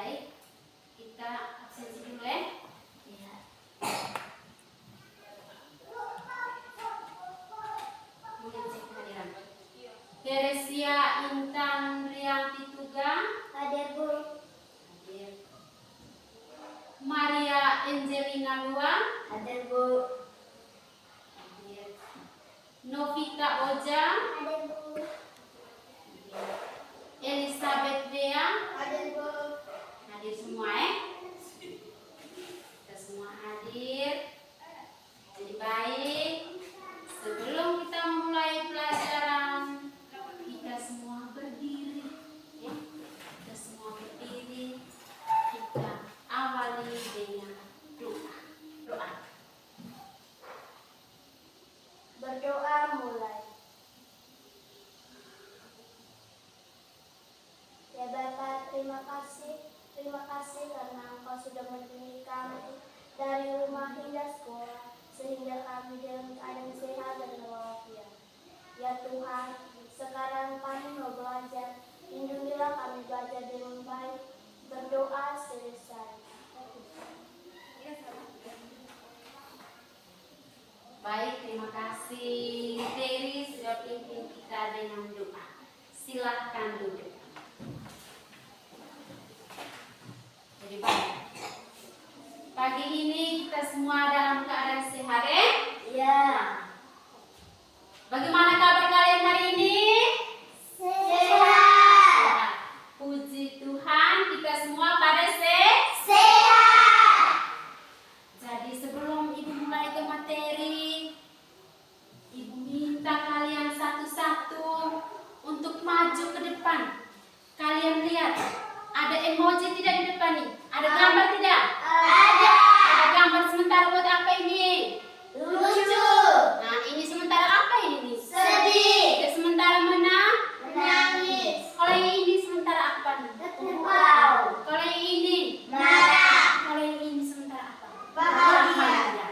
Baik, kita absensi dulu ya. Iya. Mengecek kehadiran. Teresia Intan Rianti Tuga. Hadir, Bu. Hadir. Maria Angelina Luang. Hadir, Bu. Hadir. Novita Oja. Hadir, Bu. Hadir. Elizabeth Bea. Hadir, Bu. Hadir semua ya. Kita semua hadir. Jadi baik. Sebelum kita memulai pelajaran, kita semua berdiri. Ya. Kita semua berdiri. Kita awali dengan doa. Doa. Berdoa mulai. Ya Bapak, terima kasih karena Engkau sudah melindungi kami dari rumah hingga sekolah, sehingga kami dalam keadaan sehat dan walafiat. Ya Tuhan, sekarang kami mau belajar, lindungilah kami belajar dengan baik, berdoa selesai. Baik, terima kasih Terry sudah pimpin kita dengan doa. Silakan duduk. Jadi baik. Pagi ini kita semua dalam keadaan sehat ya? Ya. Bagaimana kabar kalian hari ini? Sehat. Puji Tuhan, kita semua pada Sehat. Jadi sebelum Ibu mulai ke materi, Ibu minta kalian satu-satu untuk maju ke depan. Kalian lihat, ada emoji tidak di depan nih? Ada gambar tidak? Ada. Ada gambar sementara buat apa ini? Lucu. Nah, ini sementara apa ini? Sedih. Itu sementara Menangis. Kalau yang ini sementara apa nih? Wow. Kalau yang ini? Marah. Kalau yang ini sementara apa? Bahagia.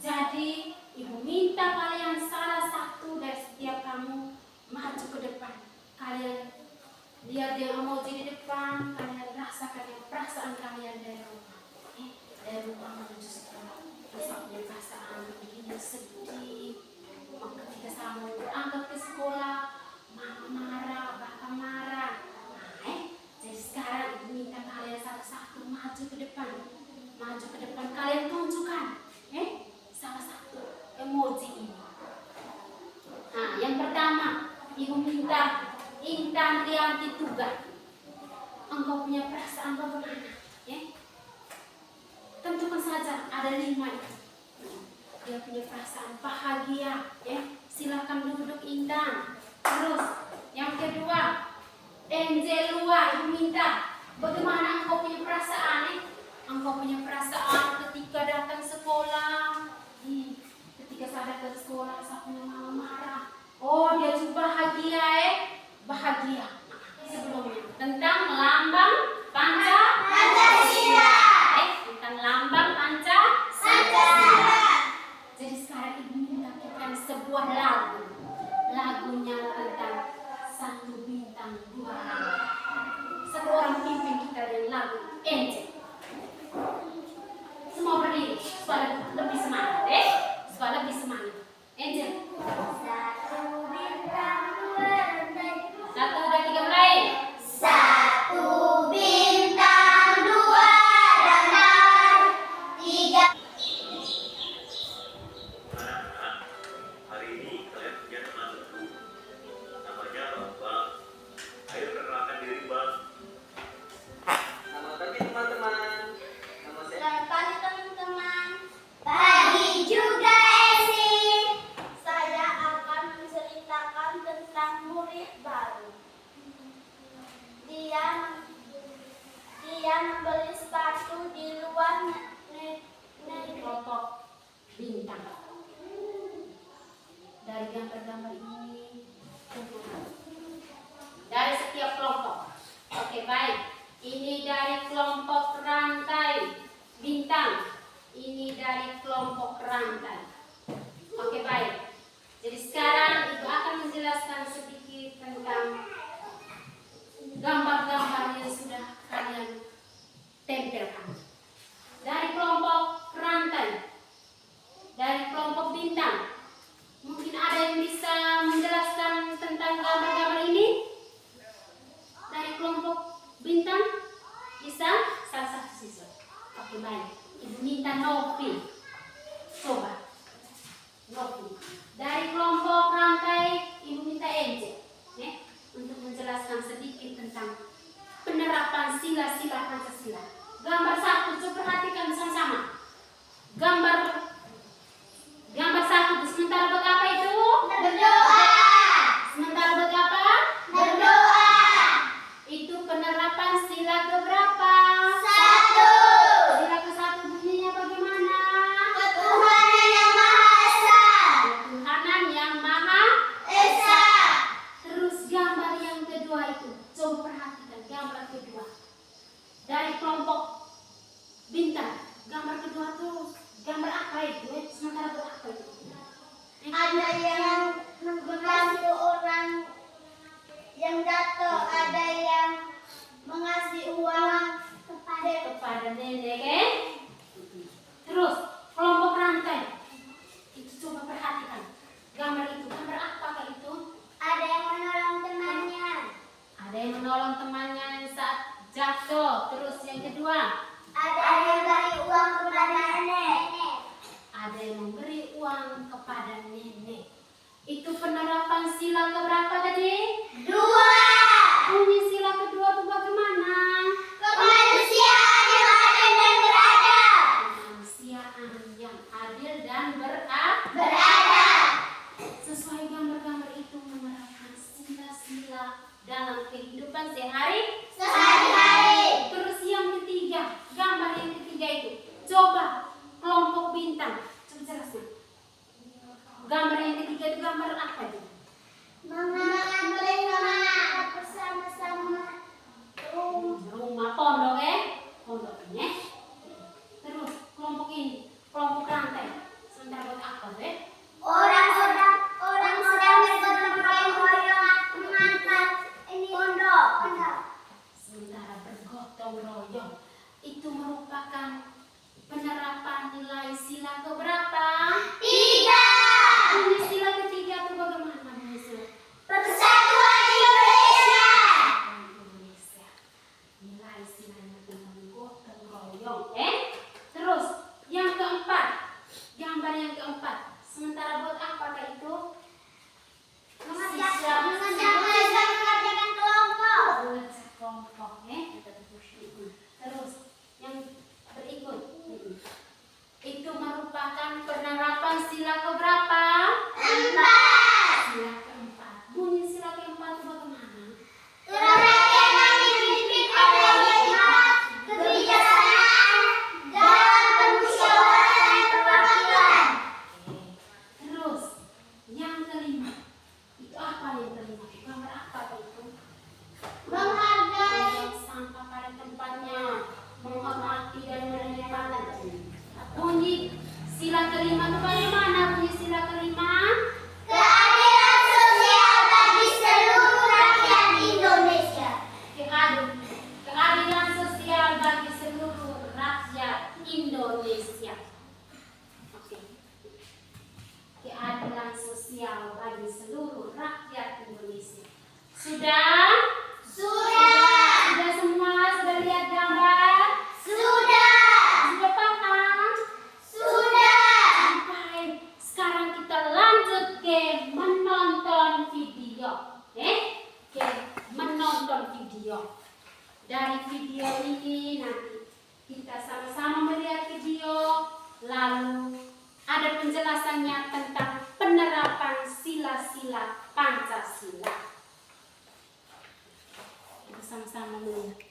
Jadi, Ibu minta kalian salah satu dari setiap kamu maju ke depan. Kalian lihat yang emoji di depan, kalian rasakan yang perasaan kalian dari rumah. Dari rumah menuju sekolah. Terus punya perasaan begini sedih. Ketika sama berangkat ke sekolah, mama marah, bapak marah. Jadi sekarang Ibu minta kalian satu-satu maju ke depan. Maju ke depan, kalian tunjukkan salah satu emoji ini. Nah, yang pertama, Ibu minta Intan Rianti Tuga. Engkau punya perasaan bagaimana? Tentukan saja, ada 5 itu. Dia punya perasaan bahagia. Silakan duduk Intan. Terus, yang kedua, Angelua, Ibu minta bagaimana engkau punya perasaan? Engkau punya perasaan ketika datang sekolah. Ketika saya datang sekolah, saya punya mama marah. Oh, dia juga bahagia bahagia. Sebelumnya tentang lambang Pancasila. Tentang lambang Pancasila. Jadi sekarang Ibu menyanyikan sebuah lagu. Lagunya tentang 1 bintang 2 langit. Satu orang pimpin kita dengan lagu Angel. Semua berdiri supaya lebih semangat supaya lebih semangat. Angel. 1 bintang 2 lantai. 1, 2, 3 mulai. 1 bintang 2 lantai. 3. Anak-anak, hari ini kalian punya teman baru. Namanya Bang. Ayo perkenalkan diri Bang. Selamat pagi teman-teman. Nama saya Selamat pagi teman-teman. Pagi juga Esi. Saya akan menceritakan tentang murid baru. Dia membeli sepatu di luar negeri. Kelompok bintang. Dari gambar-gambar ini, dari setiap kelompok. Oke, baik. Ini dari kelompok rantai bintang. Ini dari kelompok rantai. Oke, baik. Jadi sekarang Ibu akan menjelaskan sedikit tentang gambar-gambar yang sudah kalian lain. Ibu minta Novi. Coba. Novi. Dari kelompok rantai, Ibu minta Ence. Untuk menjelaskan sedikit tentang penerapan sila-sila Pancasila. Gambar 1, coba perhatikan sama-sama. Gambar 1, sementara buat apa itu? Berdoa. Sementara buat apa? Berdoa. Itu penerapan sila keberapa? 1. Sila ke-1 bunyinya bagaimana? Ketuhanan yang Maha Esa. Ketuhanan yang Maha Esa. Terus gambar yang kedua itu, coba perhatikan gambar kedua. Dari kelompok bintang, gambar kedua tuh gambar apa itu? Sementara buat apa itu? Ada yang membantu orang yang jatuh, ada yang mengasih uang Kepada nenek, Terus kelompok rantai, itu coba perhatikan gambar itu. Gambar apakah itu? ada yang menolong temannya, Ada yang menolong temannya saat jatuh. Terus yang kedua, ada yang beri uang kepada nenek. ada yang memberi uang kepada nenek. Itu penerapan sila keberapa tadi? 2. Bunyi sila kedua itu bagaimana? Kemanusiaan yang adil dan beradab. Kemanusiaan yang adil dan Beradab. sesuai gambar-gambar itu menerapkan sila-sila dalam kehidupan sehari-hari. Terus yang ketiga, gambar yang ketiga itu, coba kelompok bintang, coba jelaskan. Gambar yang ketiga itu gambar apa itu? Mengamalkan bersama bersama-sama. Rumah pondok pondok ini. Terus kelompok ini, kelompok rantai, sementara buat apa Orang-orang bergotong royong mengantar ini pondok. Sementara bergotong royong itu merupakan penerapan nilai sila keberapa? 3. Bunyi sila ketiga itu bagaimana bunyi sila? Persatuan Indonesia. Indonesia. Nilai silanya dengan gotong royong. Terus yang keempat, gambar yang keempat. Sementara buat apakah itu? Mengerjakan kelompok. Mengerjakan kelompok. Terus yang berikut. Itu merupakan penerapan sila keberapa? 4. Sila keempat. Bunyi sila keempat itu bagaimana? Kerakyatan yang dipimpin oleh hikmat, kebijaksanaan, dalam permusyawaratan dan perwakilan. Terus yang kelima. Itu apa yang kelima? Gambar apa itu? Menghargai. Sampah pada tempatnya, menghormati dan menerima. Bunyi sila kelima itu bagaimana? Bunyi sila kelima? Keadilan sosial bagi seluruh rakyat Indonesia. Keadilan sosial bagi seluruh rakyat Indonesia. Oke. Keadilan sosial bagi seluruh rakyat Indonesia. Sudah? Sudah semua? Sudah lihat gambar? Sudah paham? Baik. Sekarang kita lanjut ke menonton video. Ke menonton video. Dari video ini nanti kita sama-sama melihat video, lalu ada penjelasannya tentang penerapan sila-sila Pancasila. Kita sama-sama melihat.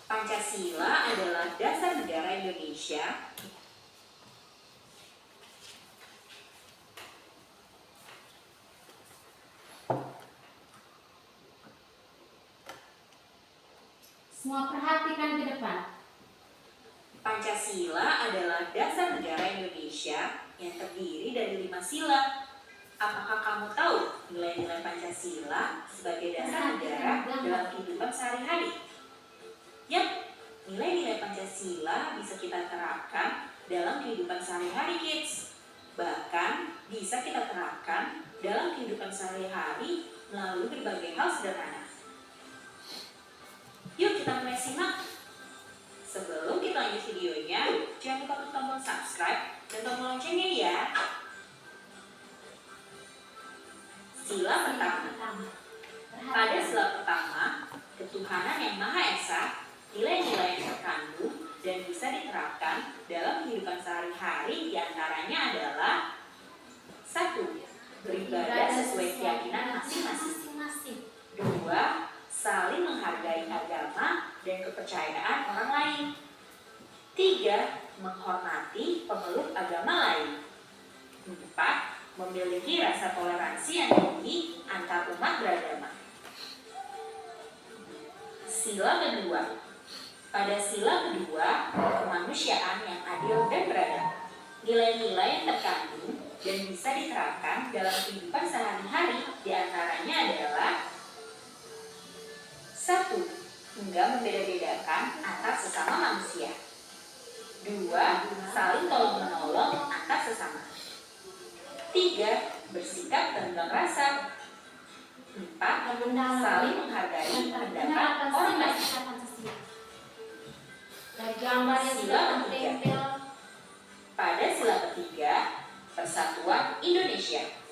Pancasila adalah dasar negara Indonesia Semua perhatikan ke depan. Pancasila adalah dasar negara Indonesia yang terdiri dari 5 sila. Apakah kamu tahu nilai-nilai Pancasila sebagai dasar negara dalam kehidupan sehari-hari? Yap, nilai-nilai Pancasila bisa kita terapkan dalam kehidupan sehari-hari, kids. Bahkan bisa kita terapkan dalam kehidupan sehari-hari melalui berbagai hal sederhana. Yuk kita mulai simak. Sebelum kita lanjut videonya, jangan lupa klik tombol subscribe dan tombol loncengnya ya. Sila pertama. Pada sila pertama, ketuhanan yang Maha Esa, nilai-nilai yang terkandung dan bisa diterapkan dalam kehidupan sehari-hari diantaranya adalah 1. Beribadah sesuai keyakinan masing-masing. 2. Saling menghargai agama dan kepercayaan orang lain. 3. Menghormati pemeluk agama lain. 4. Memiliki rasa toleransi yang tinggi antar umat beragama. Sila kedua. Pada sila kedua, kemanusiaan yang adil dan beradab. Nilai-nilai yang terkandung dan bisa diterapkan dalam kehidupan sehari-hari diantaranya adalah 1. Enggak membeda-bedakan antar sesama manusia. 2. Saling tolong-menolong antar sesama. 3. Bersikap tenggang rasa. 4. Saling menghargai pendapat orang lain. Dari gambar yang Sila sudah ketiga. tertempel. Pada sila ketiga, Persatuan Indonesia.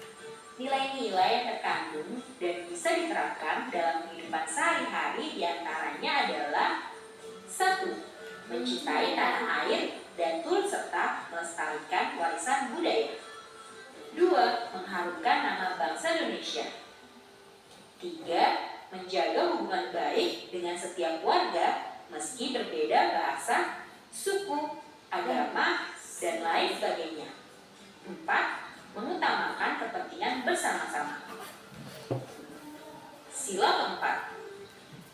Nilai-nilai yang terkandung dan bisa diterapkan dalam kehidupan sehari-hari diantaranya adalah 1. Mencintai tanah air dan turut serta melestarikan warisan budaya. 2. Mengharumkan nama bangsa Indonesia. 3. Menjaga hubungan baik dengan setiap warga meski berbeda bahasa, suku, agama, dan lain sebagainya. 4. Mengutamakan kepentingan bersama-sama. Sila keempat.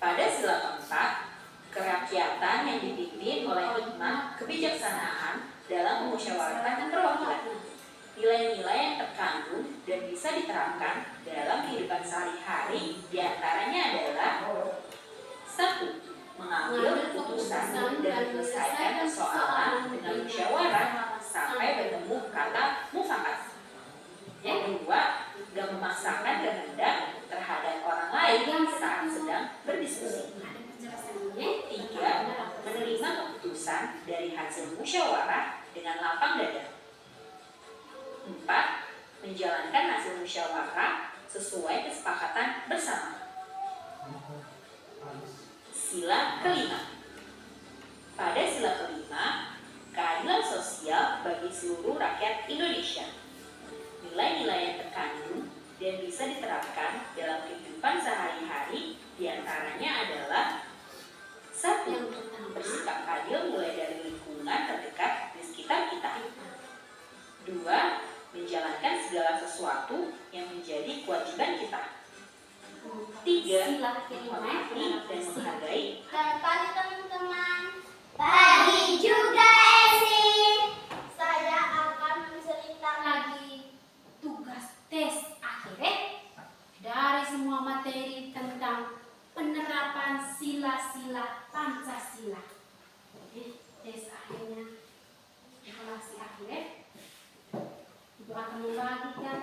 Pada sila keempat, kerakyatan yang dipimpin oleh hikmah kebijaksanaan dalam memusyawarahkan perwakilan. Nilai-nilai yang terkandung dan bisa diterapkan dalam kehidupan sehari-hari diantaranya adalah 1. Mengambil keputusan dan menyelesaikan persoalan dengan musyawarah sampai bertemu kata mufakat. 2. Gak memaksakan kehendak terhadap orang lain saat sedang berdiskusi. 3. Menerima keputusan dari hasil musyawarah dengan lapang dada. 4. Menjalankan hasil musyawarah sesuai kesepakatan bersama. Sila kelima. Pada sila kelima, keadilan sosial bagi seluruh rakyat Indonesia. Nilai-nilai yang terkandung dan bisa diterapkan dalam kehidupan sehari-hari diantaranya adalah 1. Bersikap adil mulai dari lingkungan terdekat di sekitar kita. 2. Menjalankan segala sesuatu yang menjadi kewajiban kita. 3. Menghormati dan menghargai. Selamat pagi teman-teman. Pagi juga Esi. Saya akan menceritakan Lagi tugas tes akhir dari semua materi tentang penerapan sila-sila Pancasila. Tes akhirnya evaluasi akhir itu akan membagikan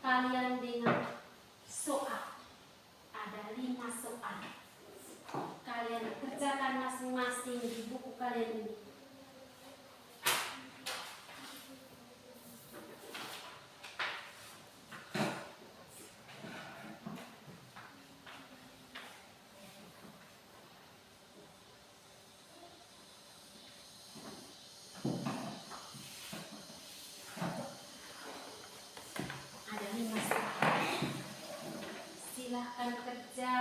kalian dengan soal. Ada 5 soal. Kalian kerjakan masing-masing di buku kalian ini. Ada 5 soal. Silahkan kerja.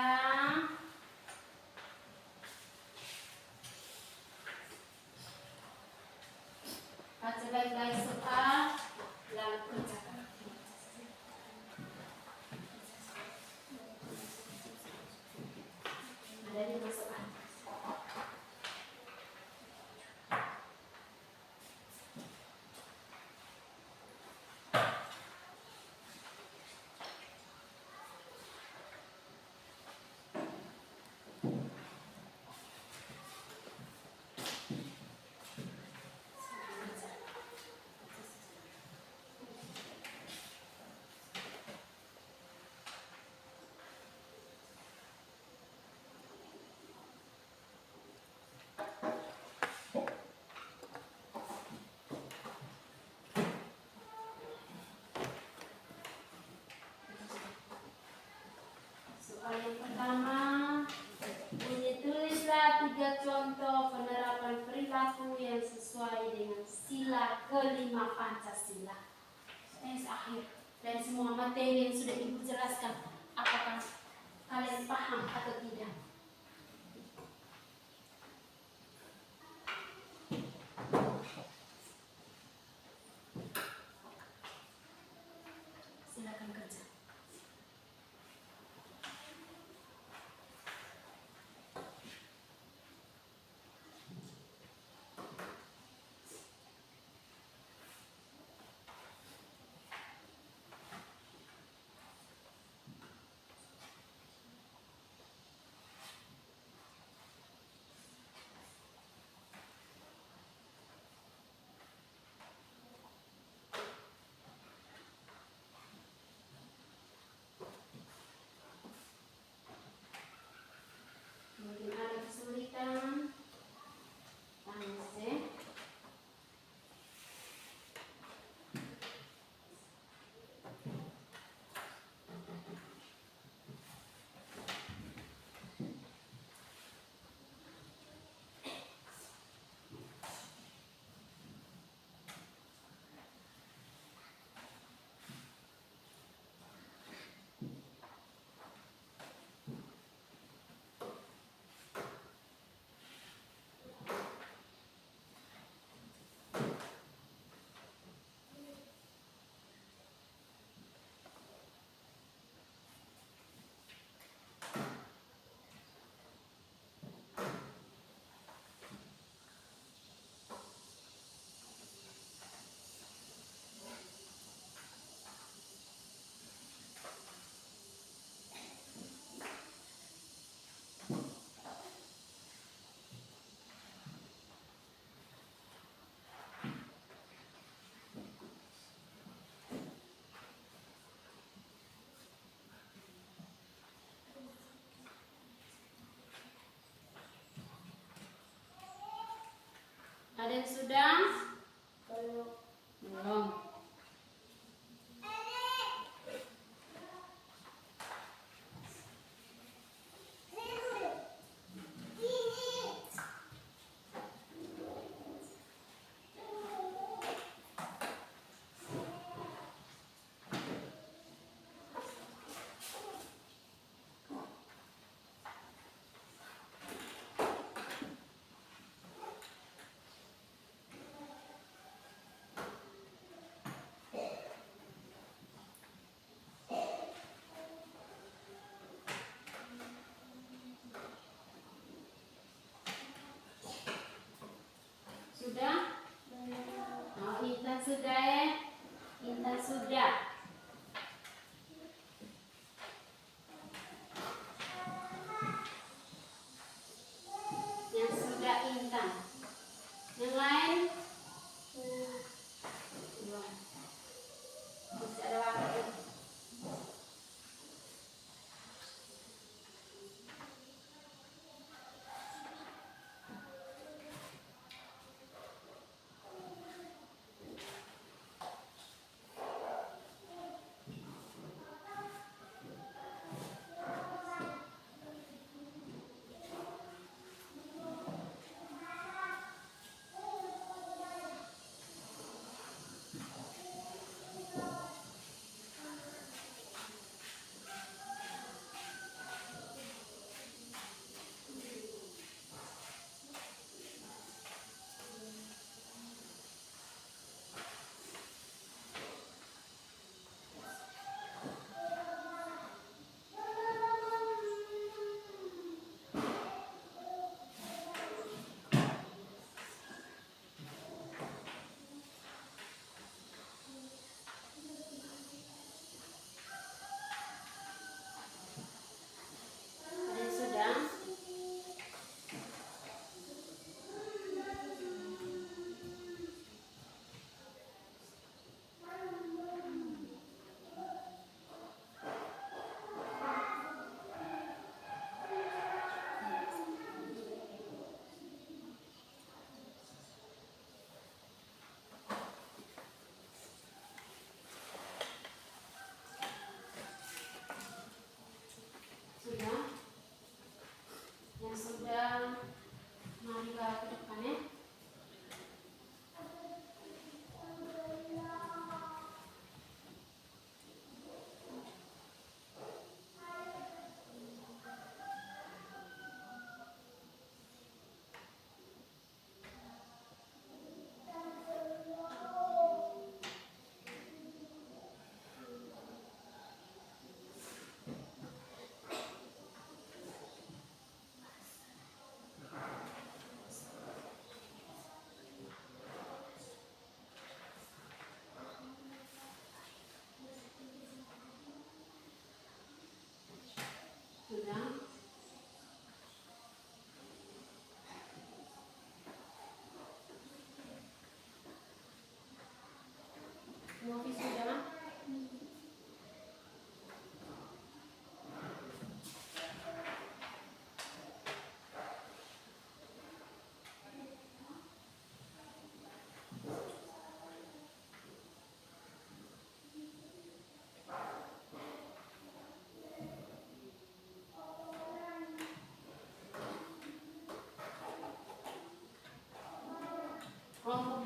tema Pancasila. Akhir dari semua materi yang sudah Ibu jelaskan, apakah kalian paham atau tidak? Silakan kerja. Mungkin ada kesulitan, tangse. Ada yang sudah? Belum. Sudah? Oh, Intan sudah ya? Intan sudah. Yang sudah Intan. Yang lain? Belum. Masih ada waktu.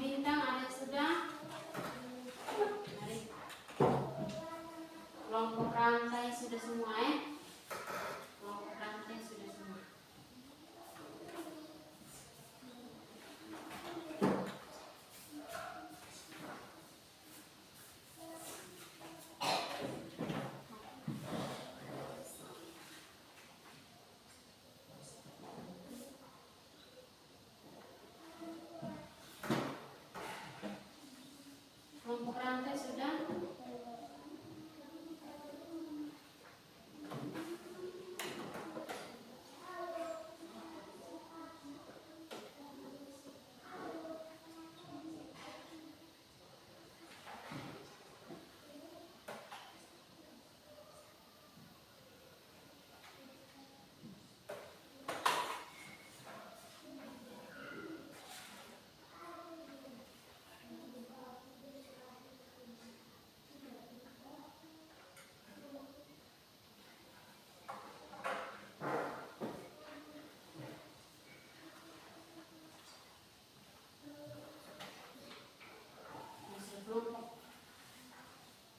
bintang ada sudah? Mari. Kelompok rantai sudah semua ya? Kelompok rantai sudah semua. Kelompok rantai sudah? Kelompok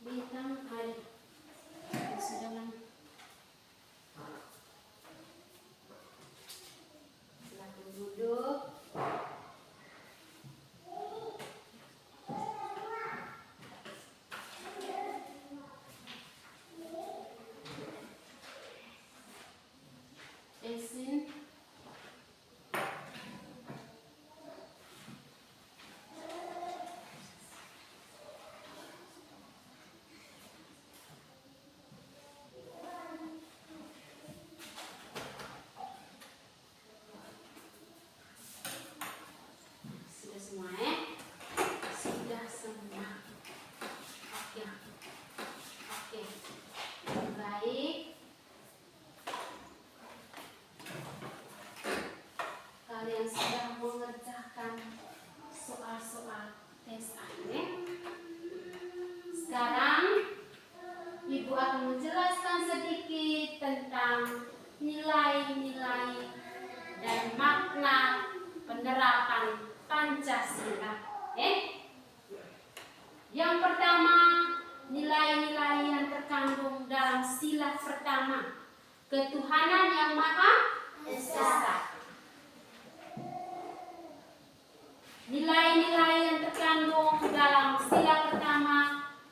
bintang ada. Sudah lama. Silakan duduk. Esin. Sudah semua ya? Sudah semua. Oke. Oke. Baik. Kalian sudah mengerjakan soal-soal tes akhir. Sekarang Ibu akan menjelaskan sedikit tentang nilai-nilai dan makna penerapan Pancasila. Yang pertama, nilai-nilai yang terkandung dalam sila pertama, ketuhanan yang Maha Esa. Nilai-nilai yang terkandung dalam sila pertama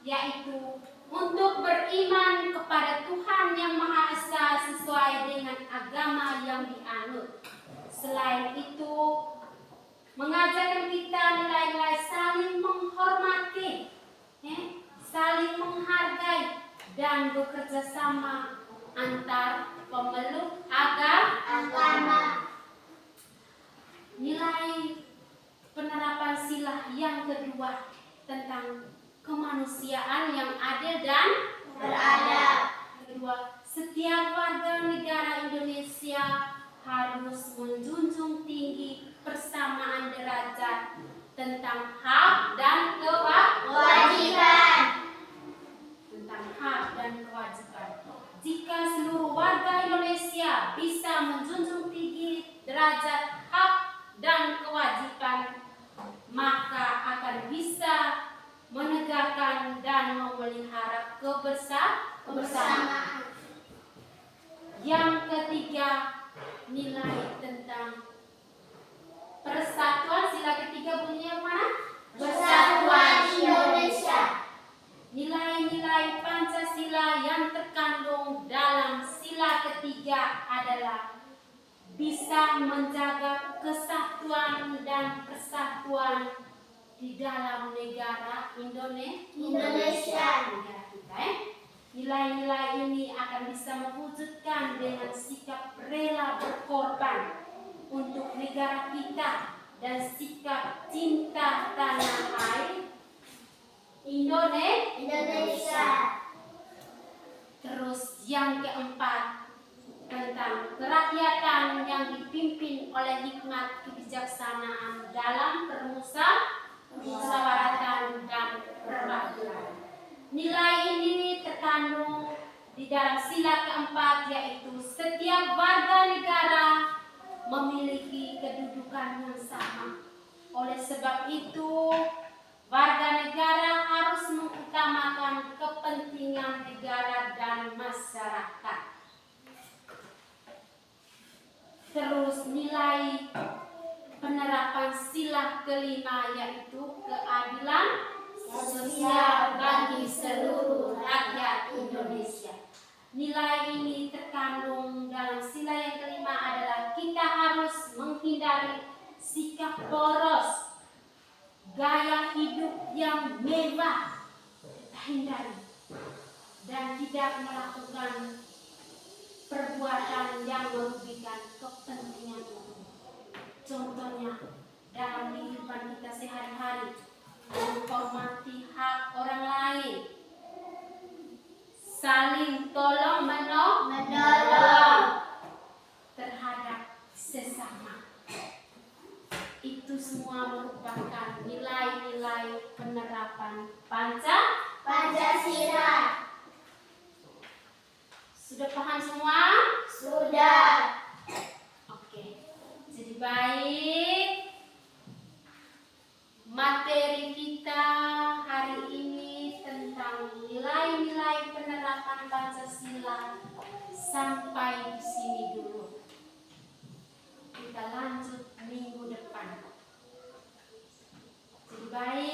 yaitu untuk beriman kepada Tuhan yang Maha Esa sesuai dengan agama yang dianut. Selain itu, mengajarkan kita nilai-nilai saling menghormati, saling menghargai, dan bekerja sama antar pemeluk agama. Nilai penerapan sila yang kedua tentang kemanusiaan yang adil dan beradab. Kedua, setiap warga negara Indonesia harus menjunjung tinggi persamaan derajat tentang hak dan kewajiban. Tentang hak dan kewajiban. Jika seluruh warga Indonesia bisa menjunjung tinggi derajat hak dan kewajiban, maka akan bisa menegakkan dan memelihara kebersamaan. Yang ketiga, nilai tentang persatuan. Sila ketiga bunyinya mana? Persatuan Indonesia. Nilai-nilai Pancasila yang terkandung dalam sila ketiga adalah bisa menjaga kesatuan dan persatuan di dalam negara Indonesia. Negara kita, Nilai-nilai ini akan bisa mewujudkan dengan sikap rela berkorban untuk negara kita dan sikap cinta tanah air Indonesia. Terus yang keempat, tentang kerakyatan yang dipimpin oleh hikmat kebijaksanaan dalam permusyawaratan dan perwakilan. Nilai ini terkandung di dalam sila keempat, yaitu setiap warga negara memiliki kedudukan yang sama Oleh sebab itu, warga negara harus mengutamakan kepentingan negara dan masyarakat. Terus nilai penerapan sila kelima yaitu keadilan sosial bagi seluruh rakyat Indonesia. Nilai ini terkandung dalam sila yang kelima adalah kita harus menghindari sikap boros, gaya hidup yang mewah, kita hindari, dan tidak melakukan perbuatan yang merugikan kepentingan umum. Contohnya dalam kehidupan kita sehari-hari, menghormati hak orang lain, saling tolong menolong terhadap sesama. Itu semua merupakan nilai-nilai penerapan Pancasila. Sudah paham semua? Sudah. Oke. Jadi baik, materi kita hari ini tentang nilai-nilai penerapan Pancasila sampai di sini dulu. Kita lanjut minggu depan. Jadi baik.